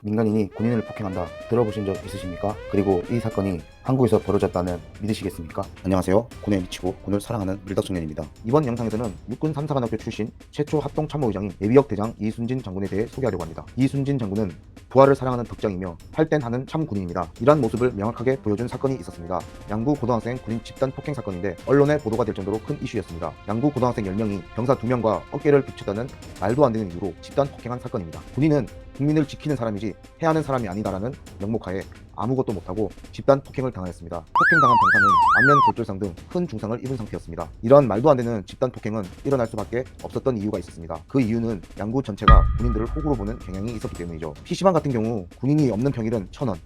민간인이 군인을 폭행한다 들어보신 적 있으십니까? 그리고 이 사건이 한국에서 벌어졌다면 믿으시겠습니까? 안녕하세요. 군에 미치고 군을 사랑하는 밀덕청년입니다. 이번 영상에서는 육군 3사관학교 출신 최초 합동참모의장인 예비역 대장 이순진 장군에 대해 소개하려고 합니다. 이순진 장군은 부하를 사랑하는 덕장이며 할 땐 하는 참 군인입니다. 이러한 모습을 명확하게 보여준 사건이 있었습니다. 양구 고등학생 군인 집단 폭행 사건인데 언론에 보도가 될 정도로 큰 이슈였습니다. 양구 고등학생 10명이 병사 2명과 어깨를 비쳤다는 말도 안 되는 이유로 집단 폭행한 사건입니다. 군인은 국민을 지키는 사람이지 해하는 사람이 아니다라는 명목하에 아무것도 못하고 집단 폭행을 당하였습니다. 폭행당한 병사는 안면 골절상 등 큰 중상을 입은 상태였습니다. 이런 말도 안 되는 집단 폭행은 일어날 수밖에 없었던 이유가 있었습니다. 그 이유는 양구 전체가 군인들을 호구로 보는 경향이 있었기 때문이죠. PC방 같은 경우 군인이 없는 평일은 1,000원,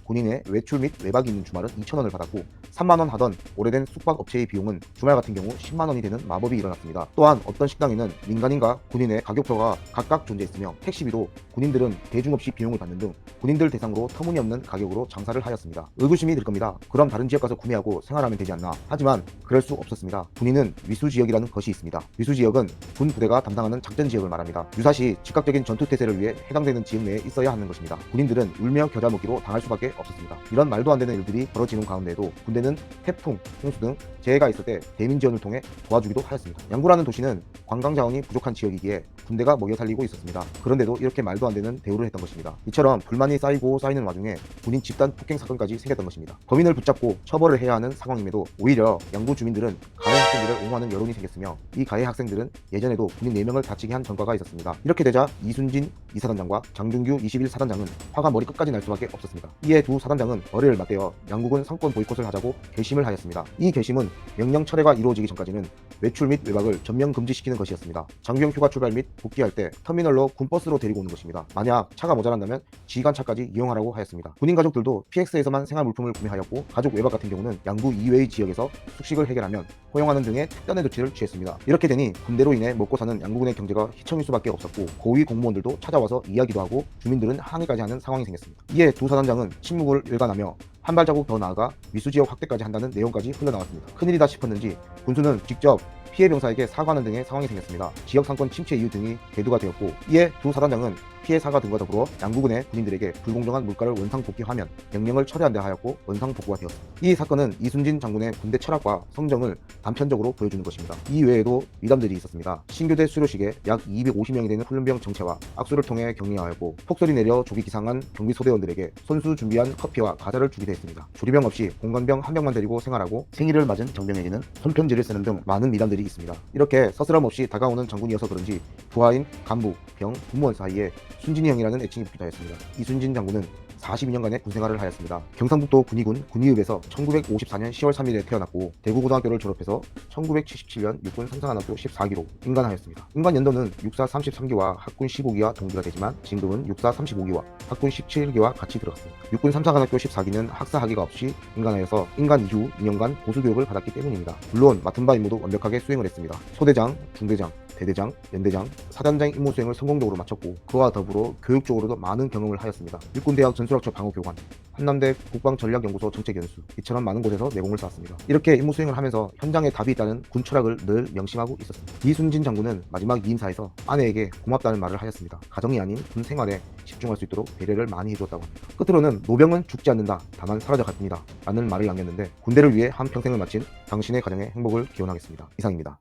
군인의 외출 및 외박이 있는 주말은 2,000원을 받았고 3만원 하던 오래된 숙박업체의 비용은 주말 같은 경우 10만원이 되는 마법이 일어났습니다. 또한 어떤 식당에는 민간인과 군인의 가격표가 각각 존재했으며 택시비도 군인들은 대중 없이 비용을 받는 등 군인들 대상으로 터무니없는 가격으로 장사를 하였습니다. 의구심이 들 겁니다. 그럼 다른 지역 가서 구매하고 생활하면 되지 않나? 하지만 그럴 수 없었습니다. 군인은 위수지역이라는 것이 있습니다. 위수지역은 군 부대가 담당하는 작전지역을 말합니다. 유사시 즉각적인 전투태세를 위해 해당되는 지역 내에 있어야 하는 것입니다. 군인들은 울며 겨자 먹기로 당할 수밖에 없었습니다. 이런 말도 안 되는 일들이 벌어지는 가운데에도 군대는 태풍, 홍수 등 재해가 있을 때 대민 지원을 통해 도와주기도 하였습니다. 양구라는 도시는 관광 자원이 부족한 지역이기에 군대가 먹여 살리고 있었습니다. 그런데도 이렇게 말도 안 되는 대우를 했던 것입니다. 이처럼 불만이 쌓이고 쌓이는 와중에 군인 집단 폭행 사건까지 생겼던 것입니다. 범인을 붙잡고 처벌을 해야 하는 상황임에도 오히려 양구 주민들은 가해 학생들을 옹호하는 여론이 생겼으며 이 가해 학생들은 예전에도 군인 4명을 다치게 한 전과가 있었습니다. 이렇게 되자 이순진 2사단장과 장준규 21사단장은 화가 머리 끝까지 날 수밖에 없었습니다. 이에 두 사단장은 머리를 맞대어 양국은 상권 보이콧을 하자고 결심을 하였습니다. 이 결심은 명령 철회가 이루어지기 전까지는 외출 및 외박을 전면 금지시키는 것이었습니다. 장병 휴가 출발 및 복귀할 때 터미널로 군버스로 데리고 오는 것입니다. 만약 차가 모자란다면 지휘관차까지 이용하라고 하였습니다. 군인 가족들도 PX에서만 생활 물품을 구매하였고 가족 외박 같은 경우는 양구 이외의 지역에서 숙식을 해결하면 허용하는 등의 특단의 조치를 취했습니다. 이렇게 되니 군대로 인해 먹고 사는 양구군의 경제가 휘청일 수밖에 없었고 고위 공무원들도 찾아와서 이야기도 하고 주민들은 항의까지 하는 상황이 생겼습니다. 이에 두 사단장은 침묵을 일관하며 한 발자국 더 나아가 위수지역 확대까지 한다는 내용까지 흘러나왔습니다. 큰일이다 싶었는지 군수는 직접 피해 병사에게 사과하는 등의 상황이 생겼습니다. 지역 상권 침체 이유 등이 대두가 되었고 이에 두 사단장은 피해 사과 등과 더불어 양구군의 군인들에게 불공정한 물가를 원상복귀하면 명령을 철회한다 하였고 원상복구가 되었습니다. 이 사건은 이순진 장군의 군대 철학과 성정을 단편적으로 보여주는 것입니다. 이 외에도 미담들이 있었습니다. 신교대 수료식에 약 250명이 되는 훈련병 정체와 악수를 통해 격려하였고 폭소리 내려 조기 기상한 경비 소대원들에게 손수 준비한 커피와 과자를 주기도 했습니다. 조리병 없이 공관병 한 명만 데리고 생활하고 생일을 맞은 정병에게는 손편지를 쓰는 등 많은 미담들이 있습니다. 이렇게 서스럼 없이 다가오는 장군이어서 그런지 부하인 간부, 병, 군무원 사이에 순진이 형이라는 애칭이 붙기도 하였습니다. 이순진 장군은 42년간의 군생활을 하였습니다. 경상북도 군의군 군의읍에서 1954년 10월 3일에 태어났고 대구고등학교를 졸업해서 1977년 육군 3사관학교 14기로 임관하였습니다. 임관 연도는 육사 33기와 학군 15기와 동기가 되지만 진급은 육사 35기와 학군 17기와 같이 들어갔습니다. 육군 3사관학교 14기는 학사 학위가 없이 임관하여서 임관 이후 2년간 고수교육을 받았기 때문입니다. 물론 맡은 바 임무도 완벽하게 수행을 했습니다. 소대장, 중대장, 대대장, 연대장, 사단장 임무 수행을 성공적으로 마쳤고 그와 더불어 교육적으로도 많은 경험을 하였습니다. 육군대학 전술학처 방어교관, 한남대 국방전략연구소 정책연수 이처럼 많은 곳에서 내공을 쌓았습니다. 이렇게 임무 수행을 하면서 현장에 답이 있다는 군 철학을 늘 명심하고 있었습니다. 이순진 장군은 마지막 이인사에서 아내에게 고맙다는 말을 하였습니다. 가정이 아닌 군 생활에 집중할 수 있도록 배려를 많이 해주었다고 합니다. 끝으로는 노병은 죽지 않는다, 다만 사라져갈 뿐이다 라는 말을 남겼는데 군대를 위해 한평생을 마친 당신의 가정의 행복을 기원하겠습니다. 이상입니다.